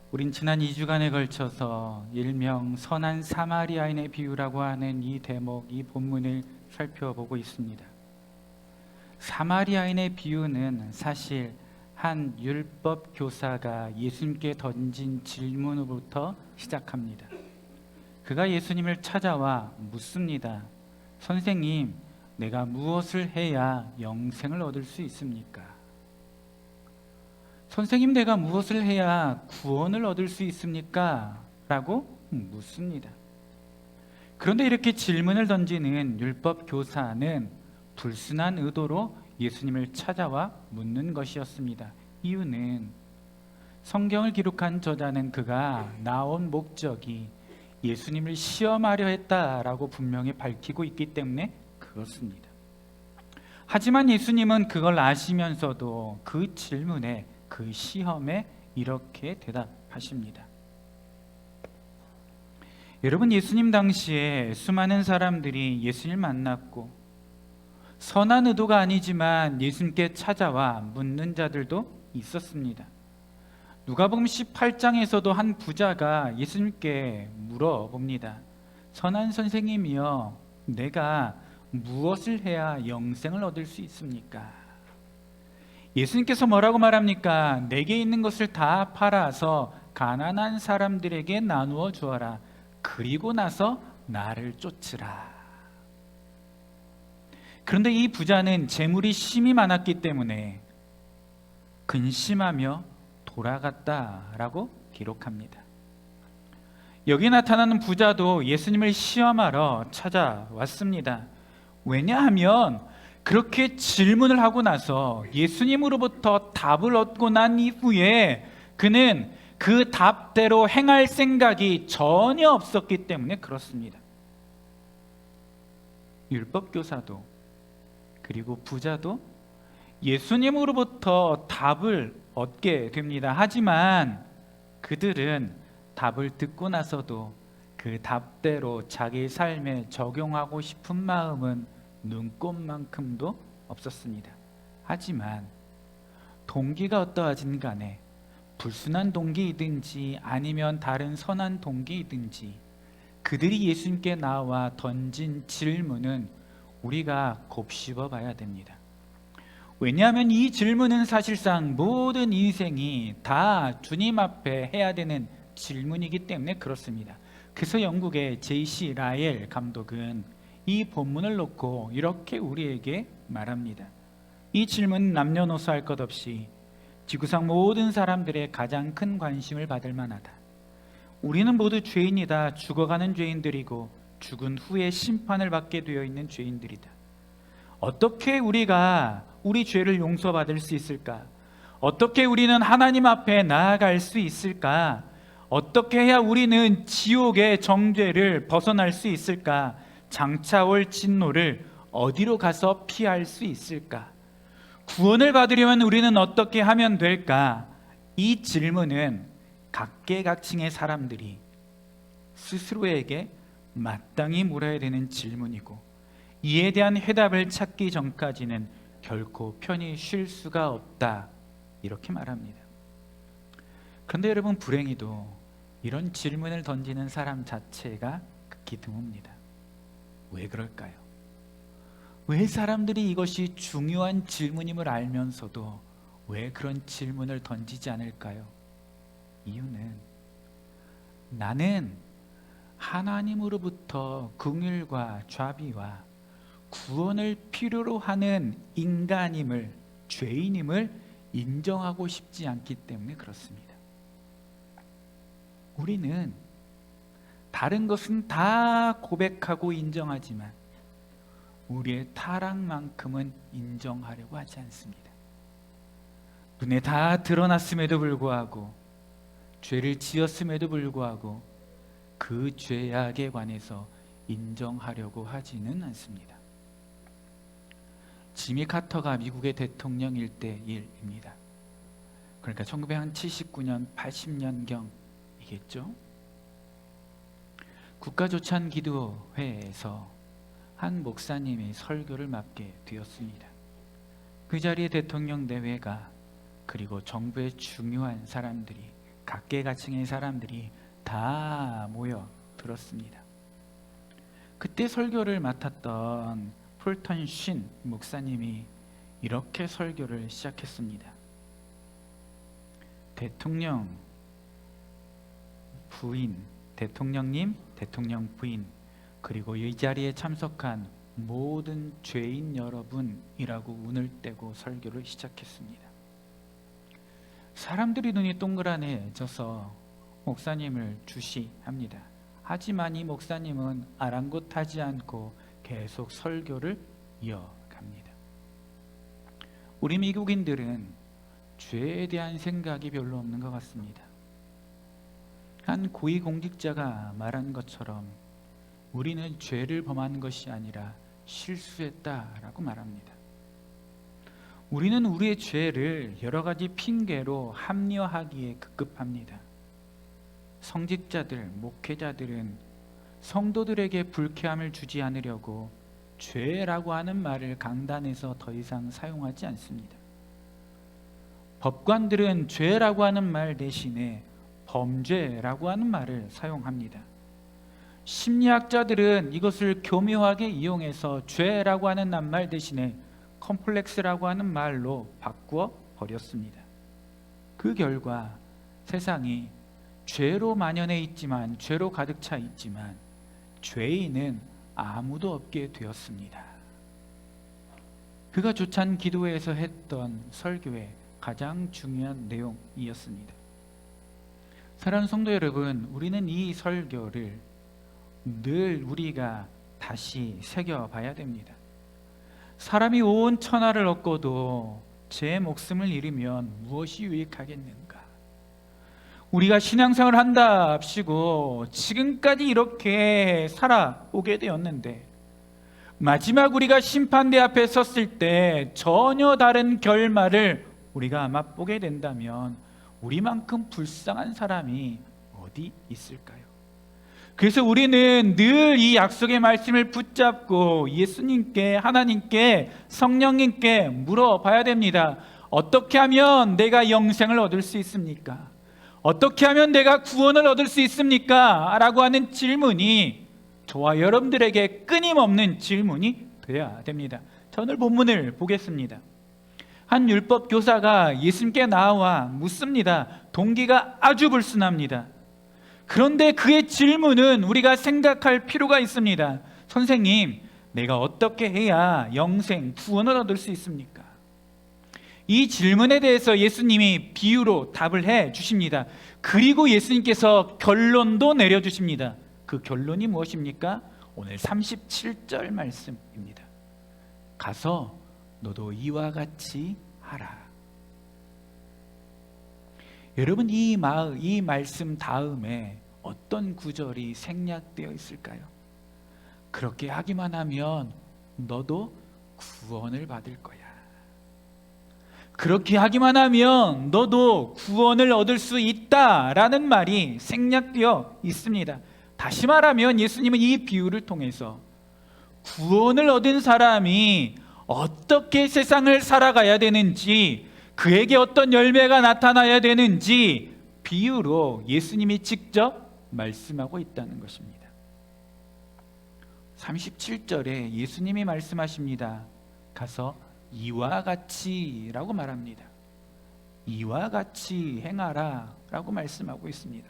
우린 지난 2주간에 걸쳐서 일명 선한 사마리아인의 비유라고 하는 이 대목, 이 본문을 살펴보고 있습니다. 사마리아인의 비유는 사실 한 율법 교사가 예수님께 던진 질문으로부터 시작합니다. 그가 예수님을 찾아와 묻습니다. 선생님, 내가 무엇을 해야 영생을 얻을 수 있습니까? 선생님, 내가 무엇을 해야 구원을 얻을 수 있습니까? 라고 묻습니다. 그런데 이렇게 질문을 던지는 율법 교사는 불순한 의도로 예수님을 찾아와 묻는 것이었습니다. 이유는 성경을 기록한 저자는 그가 나온 목적이 예수님을 시험하려 했다라고 분명히 밝히고 있기 때문에 그렇습니다. 하지만 예수님은 그걸 아시면서도 그 질문에, 그 시험에 이렇게 대답하십니다. 여러분, 예수님 당시에 수많은 사람들이 예수님을 만났고 선한 의도가 아니지만 예수님께 찾아와 묻는 자들도 있었습니다. 누가복음 18장에서도 한 부자가 예수님께 물어봅니다. 선한 선생님이여, 내가 무엇을 해야 영생을 얻을 수 있습니까? 예수님께서 뭐라고 말합니까? 내게 있는 것을 다 팔아서 가난한 사람들에게 나누어 주어라. 그리고 나서 나를 쫓으라. 그런데 이 부자는 재물이 심히 많았기 때문에 근심하며 돌아갔다라고 기록합니다. 여기 나타나는 부자도 예수님을 시험하러 찾아왔습니다. 왜냐하면 그렇게 질문을 하고 나서 예수님으로부터 답을 얻고 난 이후에 그는 그 답대로 행할 생각이 전혀 없었기 때문에 그렇습니다. 율법교사도 그리고 부자도 예수님으로부터 답을 얻게 됩니다. 하지만 그들은 답을 듣고 나서도 그 답대로 자기 삶에 적용하고 싶은 마음은 눈꼽만큼도 없었습니다. 하지만 동기가 어떠하든 간에 불순한 동기이든지 아니면 다른 선한 동기이든지 그들이 예수님께 나와 던진 질문은 우리가 곱씹어 봐야 됩니다. 왜냐하면 이 질문은 사실상 모든 인생이 다 주님 앞에 해야 되는 질문이기 때문에 그렇습니다. 그래서 영국의 J.C. 라엘 감독은 이 본문을 놓고 이렇게 우리에게 말합니다. 이 질문은 남녀노소 할 것 없이 지구상 모든 사람들의 가장 큰 관심을 받을 만하다. 우리는 모두 죄인이다. 죽어가는 죄인들이고 죽은 후에 심판을 받게 되어 있는 죄인들이다. 어떻게 우리가 우리 죄를 용서받을 수 있을까? 어떻게 우리는 하나님 앞에 나아갈 수 있을까? 어떻게 해야 우리는 지옥의 정죄를 벗어날 수 있을까? 장차 올 진노를 어디로 가서 피할 수 있을까? 구원을 받으려면 우리는 어떻게 하면 될까? 이 질문은 각계각층의 사람들이 스스로에게 마땅히 물어야 되는 질문이고 이에 대한 해답을 찾기 전까지는 결코 편히 쉴 수가 없다, 이렇게 말합니다. 그런데 여러분, 불행히도 이런 질문을 던지는 사람 자체가 극히 드뭅니다. 왜 그럴까요? 왜 사람들이 이것이 중요한 질문임을 알면서도 왜 그런 질문을 던지지 않을까요? 이유는 나는 하나님으로부터 긍휼과 자비와 구원을 필요로 하는 인간임을, 죄인임을 인정하고 싶지 않기 때문에 그렇습니다. 우리는 다른 것은 다 고백하고 인정하지만 우리의 타락만큼은 인정하려고 하지 않습니다. 눈에 다 드러났음에도 불구하고, 죄를 지었음에도 불구하고 그 죄악에 관해서 인정하려고 하지는 않습니다. 지미 카터가 미국의 대통령일 때 일입니다. 그러니까 1979년 80년경이겠죠. 국가조찬기도회에서 한 목사님이 설교를 맡게 되었습니다. 그 자리에 대통령 내외가 그리고 정부의 중요한 사람들이 각계각층의 사람들이 다 모여 들었습니다. 그때 설교를 맡았던 풀턴 신 목사님이 이렇게 설교를 시작했습니다. 대통령 부인, 대통령님, 대통령 부인, 그리고 이 자리에 참석한 모든 죄인 여러분이라고 운을 떼고 설교를 시작했습니다. 사람들이 눈이 동그라내져서 목사님을 주시합니다. 하지만 이 목사님은 아랑곳하지 않고 계속 설교를 이어갑니다. 우리 미국인들은 죄에 대한 생각이 별로 없는 것 같습니다. 한 고위공직자가 말한 것처럼 우리는 죄를 범한 것이 아니라 실수했다라고 말합니다. 우리는 우리의 죄를 여러 가지 핑계로 합리화하기에 급급합니다. 성직자들, 목회자들은 성도들에게 불쾌함을 주지 않으려고 죄라고 하는 말을 강단에서 더 이상 사용하지 않습니다. 법관들은 죄라고 하는 말 대신에 범죄라고 하는 말을 사용합니다. 심리학자들은 이것을 교묘하게 이용해서 죄라고 하는 낱말 대신에 컴플렉스라고 하는 말로 바꾸어 버렸습니다. 그 결과 세상이 죄로 만연해 있지만, 죄로 가득 차 있지만 죄인은 아무도 없게 되었습니다. 그가 조찬 기도회에서 했던 설교의 가장 중요한 내용이었습니다. 사랑하는 성도 여러분, 우리는 이 설교를 늘 우리가 다시 새겨봐야 됩니다. 사람이 온 천하를 얻고도 제 목숨을 잃으면 무엇이 유익하겠는가? 우리가 신앙생활을 한다 합시고 지금까지 이렇게 살아오게 되었는데 마지막 우리가 심판대 앞에 섰을 때 전혀 다른 결말을 우리가 맛보게 된다면 우리만큼 불쌍한 사람이 어디 있을까요? 그래서 우리는 늘 이 약속의 말씀을 붙잡고 예수님께, 하나님께, 성령님께 물어봐야 됩니다. 어떻게 하면 내가 영생을 얻을 수 있습니까? 어떻게 하면 내가 구원을 얻을 수 있습니까? 라고 하는 질문이 저와 여러분들에게 끊임없는 질문이 되어야 됩니다. 자, 오늘 본문을 보겠습니다. 한 율법 교사가 예수님께 나와 묻습니다. 동기가 아주 불순합니다. 그런데 그의 질문은 우리가 생각할 필요가 있습니다. 선생님, 내가 어떻게 해야 영생, 구원을 얻을 수 있습니까? 이 질문에 대해서 예수님이 비유로 답을 해 주십니다. 그리고 예수님께서 결론도 내려주십니다. 그 결론이 무엇입니까? 오늘 37절 말씀입니다. 가서 너도 이와 같이 하라. 여러분, 이 말씀 다음에 어떤 구절이 생략되어 있을까요? 그렇게 하기만 하면 너도 구원을 받을 거야. 그렇게 하기만 하면 너도 구원을 얻을 수 있다라는 말이 생략되어 있습니다. 다시 말하면 예수님은 이 비유를 통해서 구원을 얻은 사람이 어떻게 세상을 살아가야 되는지, 그에게 어떤 열매가 나타나야 되는지 비유로 예수님이 직접 말씀하고 있다는 것입니다. 37절에 예수님이 말씀하십니다. 가서 이와 같이 라고 말합니다. 이와 같이 행하라 라고 말씀하고 있습니다.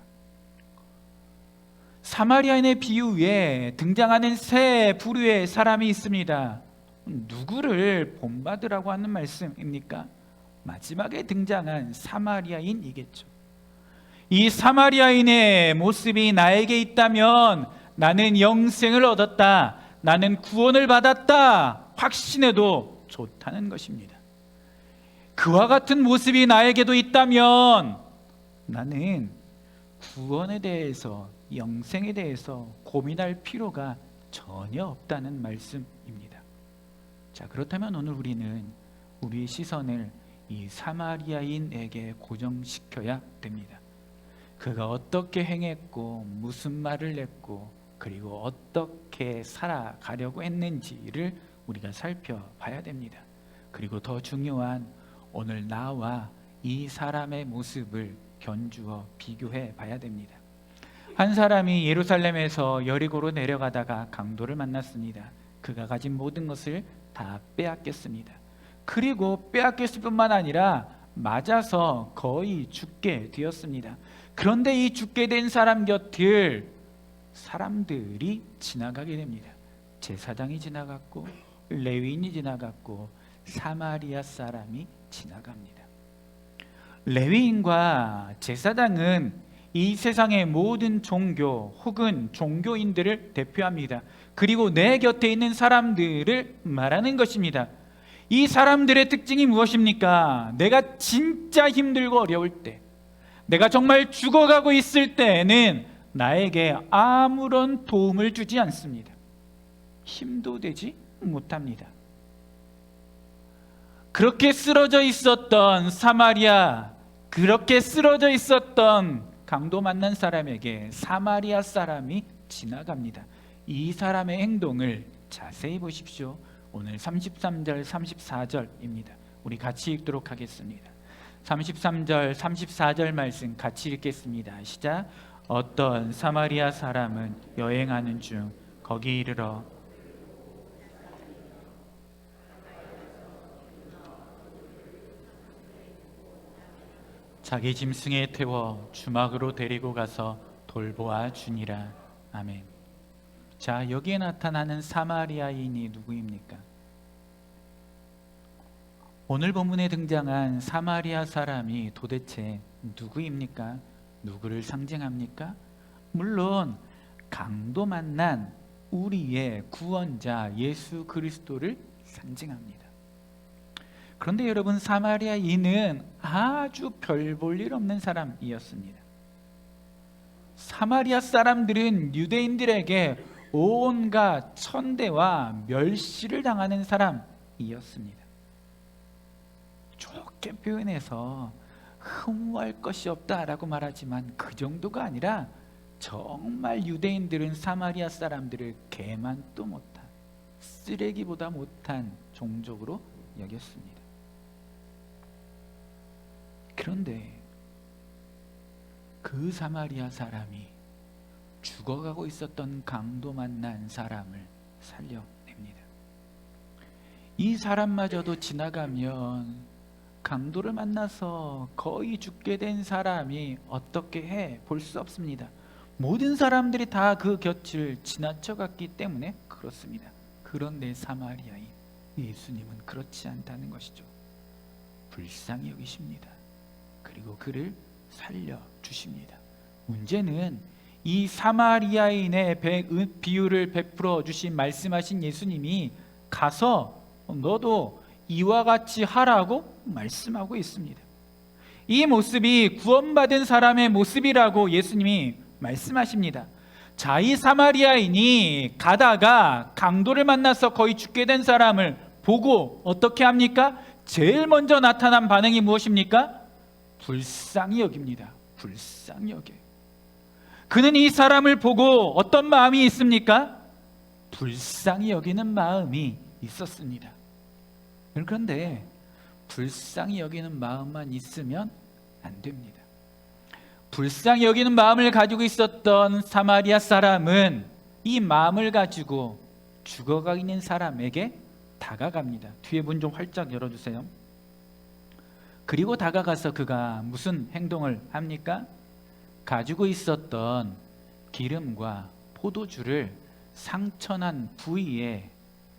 사마리아인의 비유에 등장하는 세 부류의 사람이 있습니다. 누구를 본받으라고 하는 말씀입니까? 마지막에 등장한 사마리아인이겠죠. 이 사마리아인의 모습이 나에게 있다면 나는 영생을 얻었다, 나는 구원을 받았다 확신해도 좋다는 것입니다. 그와 같은 모습이 나에게도 있다면 나는 구원에 대해서, 영생에 대해서 고민할 필요가 전혀 없다는 말씀입니다. 자, 그렇다면 오늘 우리는 우리의 시선을 이 사마리아인에게 고정시켜야 됩니다. 그가 어떻게 행했고 무슨 말을 했고 그리고 어떻게 살아가려고 했는지를 우리가 살펴봐야 됩니다. 그리고 더 중요한, 오늘 나와 이 사람의 모습을 견주어 비교해 봐야 됩니다. 한 사람이 예루살렘에서 여리고로 내려가다가 강도를 만났습니다. 그가 가진 모든 것을 다 빼앗겼습니다. 그리고 빼앗겼을 뿐만 아니라 맞아서 거의 죽게 되었습니다. 그런데 이 죽게 된 사람 곁을 사람들이 지나가게 됩니다. 제사장이 지나갔고 레위인이 지나갔고 사마리아 사람이 지나갑니다. 레위인과 제사장은 이 세상의 모든 종교 혹은 종교인들을 대표합니다. 그리고 내 곁에 있는 사람들을 말하는 것입니다. 이 사람들의 특징이 무엇입니까? 내가 진짜 힘들고 어려울 때, 내가 정말 죽어가고 있을 때에는 나에게 아무런 도움을 주지 않습니다. 힘도 되지 못합니다. 그렇게 쓰러져 있었던 사마리아, 그렇게 쓰러져 있었던 강도 만난 사람에게 사마리아 사람이 지나갑니다. 이 사람의 행동을 자세히 보십시오. 오늘 33절 34절입니다. 우리 같이 읽도록 하겠습니다. 33절 34절 말씀 같이 읽겠습니다. 시작. 어떤 사마리아 사람은 여행하는 중 거기 이르러 자기 짐승에 태워 주막으로 데리고 가서 돌보아 주니라. 아멘. 자, 여기에 나타나는 사마리아인이 누구입니까? 오늘 본문에 등장한 사마리아 사람이 도대체 누구입니까? 누구를 상징합니까? 물론 강도 만난 우리의 구원자 예수 그리스도를 상징합니다. 그런데 여러분, 사마리아인은 아주 별 볼 일 없는 사람이었습니다. 사마리아 사람들은 유대인들에게 온갖 천대와 멸시를 당하는 사람이었습니다. 좋게 표현해서 흠모할 것이 없다라고 말하지만 그 정도가 아니라 정말 유대인들은 사마리아 사람들을 개만도 못한, 쓰레기보다 못한 종족으로 여겼습니다. 그런데 그 사마리아 사람이 죽어가고 있었던 강도 만난 사람을 살려냅니다. 이 사람마저도 지나가면 강도를 만나서 거의 죽게 된 사람이 어떻게 해 볼 수 없습니다. 모든 사람들이 다 그 곁을 지나쳐갔기 때문에 그렇습니다. 그런데 사마리아인 예수님은 그렇지 않다는 것이죠. 불쌍히 여기십니다. 그리고 그를 살려주십니다. 문제는 이 사마리아인의 비유를 베풀어 주신 말씀하신 예수님이 가서 너도 이와 같이 하라고 말씀하고 있습니다. 이 모습이 구원받은 사람의 모습이라고 예수님이 말씀하십니다. 자, 이 사마리아인이 가다가 강도를 만나서 거의 죽게 된 사람을 보고 어떻게 합니까? 제일 먼저 나타난 반응이 무엇입니까? 불쌍히 여깁니다. 불쌍히 여겨. 그는 이 사람을 보고 어떤 마음이 있습니까? 불쌍히 여기는 마음이 있었습니다. 그런데 불쌍히 여기는 마음만 있으면 안 됩니다. 불쌍히 여기는 마음을 가지고 있었던 사마리아 사람은 이 마음을 가지고 죽어가는 사람에게 다가갑니다. 뒤에 문 좀 활짝 열어주세요. 그리고 다가가서 그가 무슨 행동을 합니까? 가지고 있었던 기름과 포도주를 상처난 부위에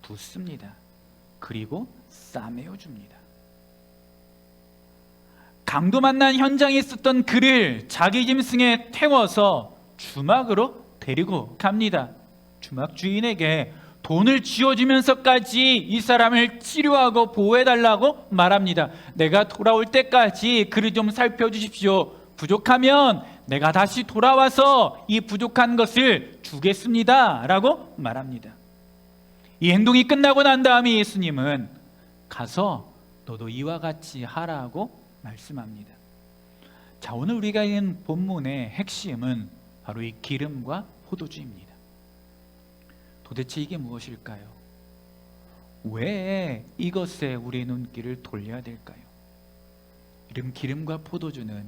붓습니다. 그리고 싸매어 줍니다. 강도 만난 현장에 있었던 그를 자기 짐승에 태워서 주막으로 데리고 갑니다. 주막 주인에게 돈을 쥐어주면서까지 이 사람을 치료하고 보호해달라고 말합니다. 내가 돌아올 때까지 그를 좀 살펴주십시오. 부족하면 내가 다시 돌아와서 이 부족한 것을 주겠습니다 라고 말합니다. 이 행동이 끝나고 난 다음에 예수님은 가서 너도 이와 같이 하라고 말씀합니다. 자, 오늘 우리가 읽은 본문의 핵심은 바로 이 기름과 포도주입니다. 도대체 이게 무엇일까요? 왜 이것에 우리의 눈길을 돌려야 될까요? 기름과 포도주는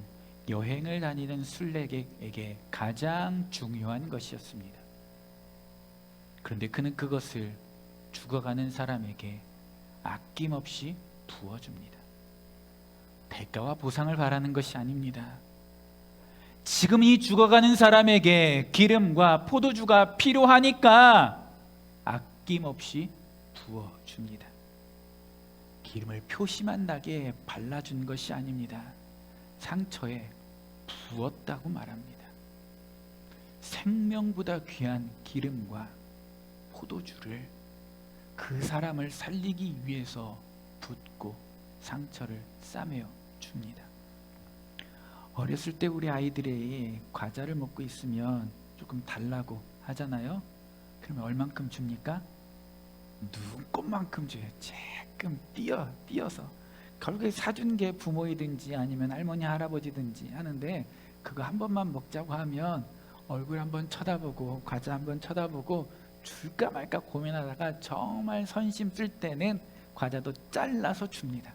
여행을 다니는 순례객에게 가장 중요한 것이었습니다. 그런데 그는 그것을 죽어가는 사람에게 아낌없이 부어줍니다. 대가와 보상을 바라는 것이 아닙니다. 지금 이 죽어가는 사람에게 기름과 포도주가 필요하니까 아낌없이 부어줍니다. 기름을 표시만 나게 발라준 것이 아닙니다. 상처에 부었다고 말합니다. 생명보다 귀한 기름과 포도주를 그 사람을 살리기 위해서 붓고 상처를 싸매어 줍니다. 어렸을 때 우리 아이들이 과자를 먹고 있으면 조금 달라고 하잖아요. 그러면 얼만큼 줍니까? 눈꽃만큼 줘요. 조금 띄어서. 결국에 사준 게 부모이든지 아니면 할머니 할아버지든지 하는데, 그거 한 번만 먹자고 하면 얼굴 한번 쳐다보고 과자 한번 쳐다보고 줄까 말까 고민하다가 정말 선심 쓸 때는 과자도 잘라서 줍니다.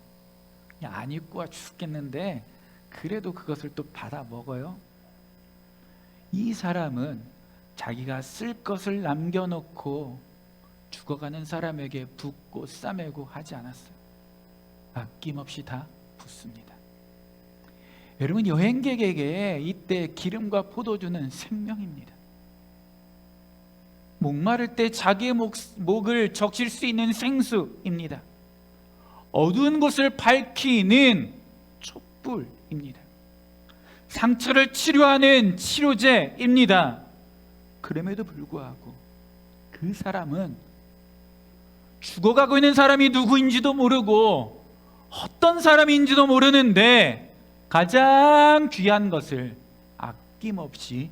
안 입고 와 죽겠는데 그래도 그것을 또 받아 먹어요. 이 사람은 자기가 쓸 것을 남겨놓고 죽어가는 사람에게 붓고 싸매고 하지 않았어요. 아낌없이 다 붓습니다. 여러분, 여행객에게 이때 기름과 포도주는 생명입니다. 목마를 때 자기의 목을 적실 수 있는 생수입니다. 어두운 곳을 밝히는 촛불입니다. 상처를 치료하는 치료제입니다. 그럼에도 불구하고 그 사람은 죽어가고 있는 사람이 누구인지도 모르고 어떤 사람인지도 모르는데 가장 귀한 것을 아낌없이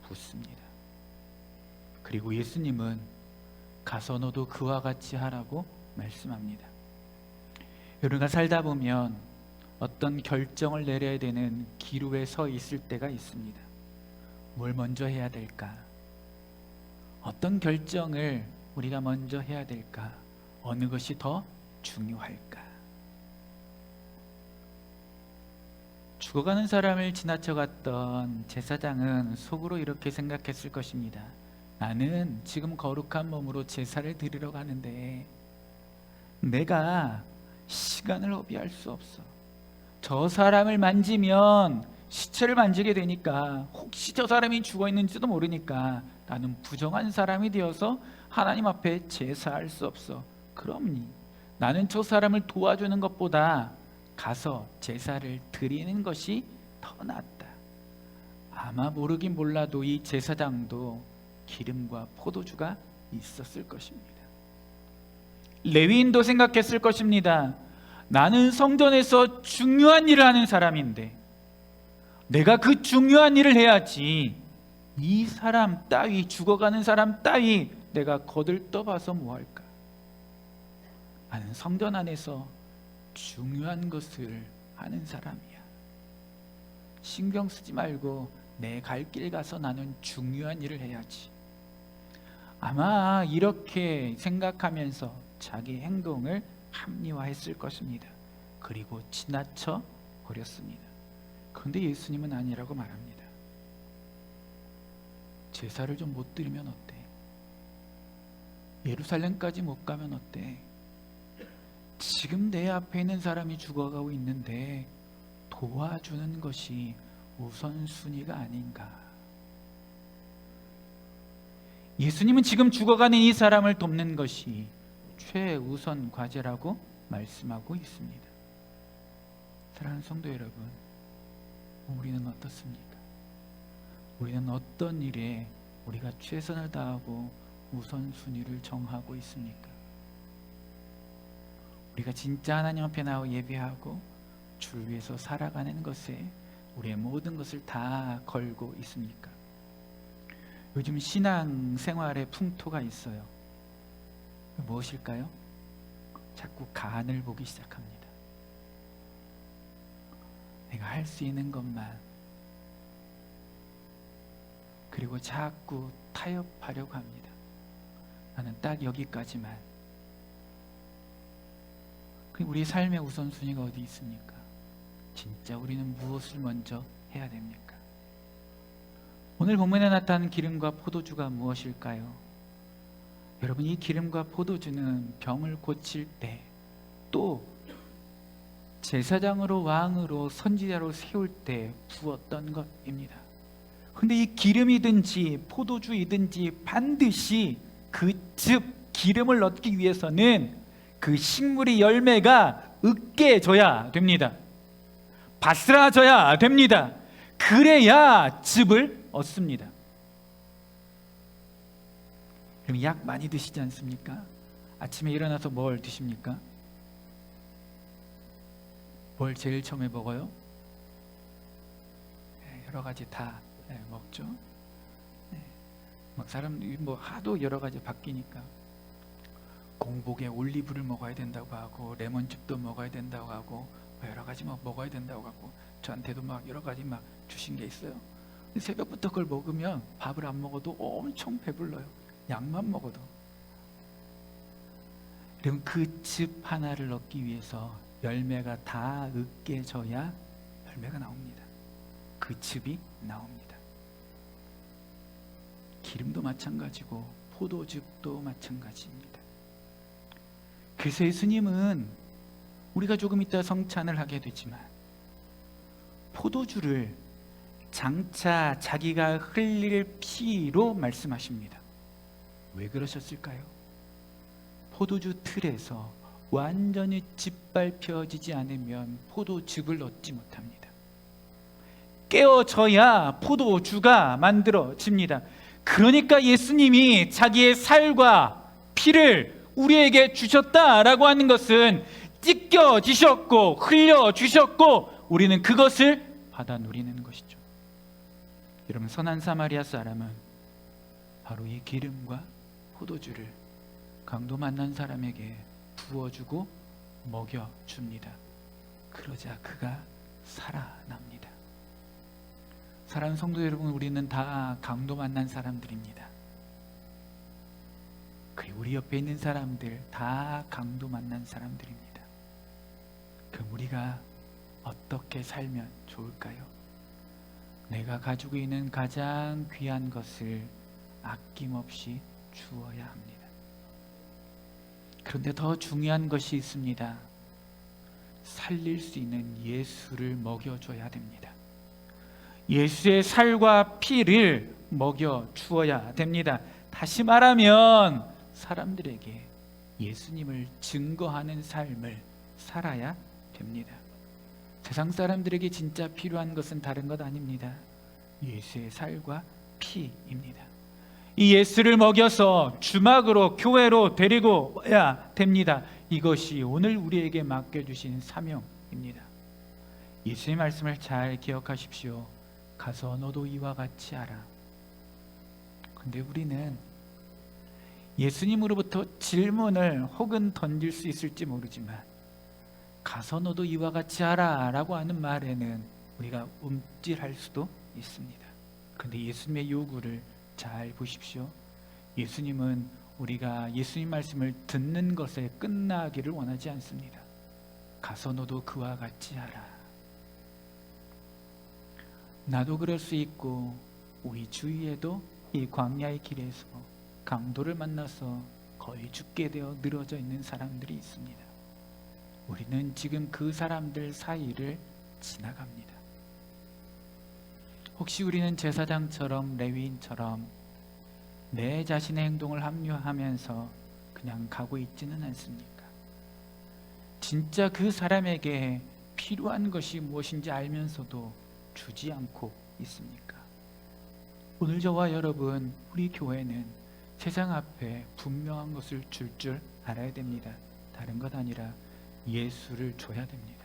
붓습니다. 그리고 예수님은 가서 너도 그와 같이 하라고 말씀합니다. 우리가 살다 보면 어떤 결정을 내려야 되는 기로에 서 있을 때가 있습니다. 뭘 먼저 해야 될까? 어떤 결정을 우리가 먼저 해야 될까? 어느 것이 더 중요할까? 죽어가는 사람을 지나쳐갔던 제사장은 속으로 이렇게 생각했을 것입니다. 나는 지금 거룩한 몸으로 제사를 드리러 가는데 내가 시간을 허비할 수 없어. 저 사람을 만지면 시체를 만지게 되니까 혹시 저 사람이 죽어 있는지도 모르니까 나는 부정한 사람이 되어서 하나님 앞에 제사할 수 없어. 그럼 나는 저 사람을 도와주는 것보다 가서 제사를 드리는 것이 더 낫다. 아마 모르긴 몰라도 이 제사장도 기름과 포도주가 있었을 것입니다. 레위인도 생각했을 것입니다. 나는 성전에서 중요한 일을 하는 사람인데 내가 그 중요한 일을 해야지 이 사람 따위, 죽어가는 사람 따위 내가 거들떠봐서 뭐할까? 나는 성전 안에서 중요한 것을 하는 사람이야. 신경 쓰지 말고 내 갈 길 가서 나는 중요한 일을 해야지. 아마 이렇게 생각하면서 자기 행동을 합리화했을 것입니다. 그리고 지나쳐 버렸습니다. 그런데 예수님은 아니라고 말합니다. 제사를 좀 못 드리면 어때? 예루살렘까지 못 가면 어때? 지금 내 앞에 있는 사람이 죽어가고 있는데 도와주는 것이 우선순위가 아닌가? 예수님은 지금 죽어가는 이 사람을 돕는 것이 최우선 과제라고 말씀하고 있습니다. 사랑하는 성도 여러분, 우리는 어떻습니까? 우리는 어떤 일에 우리가 최선을 다하고 우선순위를 정하고 있습니까? 우리가 진짜 하나님 앞에 나와 예배하고 주를 위해서 살아가는 것에 우리의 모든 것을 다 걸고 있습니까? 요즘 신앙생활의 풍토가 있어요. 무엇일까요? 자꾸 간을 보기 시작합니다. 내가 할 수 있는 것만, 그리고 자꾸 타협하려고 합니다. 나는 딱 여기까지만. 우리 삶의 우선순위가 어디 있습니까? 진짜 우리는 무엇을 먼저 해야 됩니까? 오늘 본문에 나타난 기름과 포도주가 무엇일까요? 여러분, 이 기름과 포도주는 병을 고칠 때, 또 제사장으로 왕으로 선지자로 세울 때 부었던 것입니다. 근데 이 기름이든지 포도주이든지 반드시 그 즙, 기름을 얻기 위해서는 그 식물의 열매가 으깨져야 됩니다. 바스라져야 됩니다. 그래야 즙을 얻습니다. 그럼 약 많이 드시지 않습니까? 아침에 일어나서 뭘 드십니까? 뭘 제일 처음에 먹어요? 여러 가지 다 먹죠. 막 사람들이 뭐 하도 여러 가지 바뀌니까 공복에 올리브를 먹어야 된다고 하고 레몬즙도 먹어야 된다고 하고 여러 가지 막 먹어야 된다고 하고 저한테도 막 여러 가지 막 주신 게 있어요. 근데 새벽부터 그걸 먹으면 밥을 안 먹어도 엄청 배불러요. 약만 먹어도. 그럼 그 즙 하나를 얻기 위해서 열매가 다 으깨져야 열매가 나옵니다. 그 즙이 나옵니다. 기름도 마찬가지고 포도즙도 마찬가지입니다. 그래서 예수님은 우리가 조금 이따 성찬을 하게 되지만 포도주를 장차 자기가 흘릴 피로 말씀하십니다. 왜 그러셨을까요? 포도주 틀에서 완전히 짓밟혀지지 않으면 포도즙을 얻지 못합니다. 깨어져야 포도주가 만들어집니다. 그러니까 예수님이 자기의 살과 피를 우리에게 주셨다라고 하는 것은 찢겨지셨고 흘려주셨고 우리는 그것을 받아 누리는 것이죠. 여러분, 선한 사마리아 사람은 바로 이 기름과 포도주를 강도 만난 사람에게 부어주고 먹여줍니다. 그러자 그가 살아납니다. 사랑하는 성도 여러분, 우리는 다 강도 만난 사람들입니다. 그리고 우리 옆에 있는 사람들 다 강도 만난 사람들입니다. 그럼 우리가 어떻게 살면 좋을까요? 내가 가지고 있는 가장 귀한 것을 아낌없이 주어야 합니다. 그런데 더 중요한 것이 있습니다. 살릴 수 있는 예수를 먹여줘야 됩니다. 예수의 살과 피를 먹여 주어야 됩니다. 다시 말하면 사람들에게 예수님을 증거하는 삶을 살아야 됩니다. 세상 사람들에게 진짜 필요한 것은 다른 것 아닙니다. 예수의 살과 피입니다. 이 예수를 먹여서 주막으로 교회로 데리고 와야 됩니다. 이것이 오늘 우리에게 맡겨주신 사명입니다. 예수의 말씀을 잘 기억하십시오. 가서 너도 이와 같이 하라. 근데 우리는 예수님으로부터 질문을 혹은 던질 수 있을지 모르지만 가서 너도 이와 같이 하라 라고 하는 말에는 우리가 움찔할 수도 있습니다. 그런데 예수님의 요구를 잘 보십시오. 예수님은 우리가 예수님 말씀을 듣는 것에 끝나기를 원하지 않습니다. 가서 너도 그와 같이 하라. 나도 그럴 수 있고 우리 주위에도 이 광야의 길에서 강도를 만나서 거의 죽게 되어 늘어져 있는 사람들이 있습니다. 우리는 지금 그 사람들 사이를 지나갑니다. 혹시 우리는 제사장처럼 레위인처럼 내 자신의 행동을 합리화하면서 그냥 가고 있지는 않습니까? 진짜 그 사람에게 필요한 것이 무엇인지 알면서도 주지 않고 있습니까? 오늘 저와 여러분, 우리 교회는 세상 앞에 분명한 것을 줄 알아야 됩니다. 다른 것 아니라 예수를 줘야 됩니다.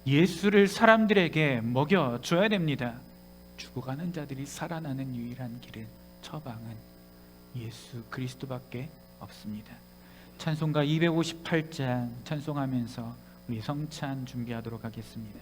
예수를 사람들에게 먹여줘야 됩니다. 죽어가는 자들이 살아나는 유일한 길은 처방은 예수 그리스도밖에 없습니다. 찬송가 258장 찬송하면서 우리 성찬 준비하도록 하겠습니다.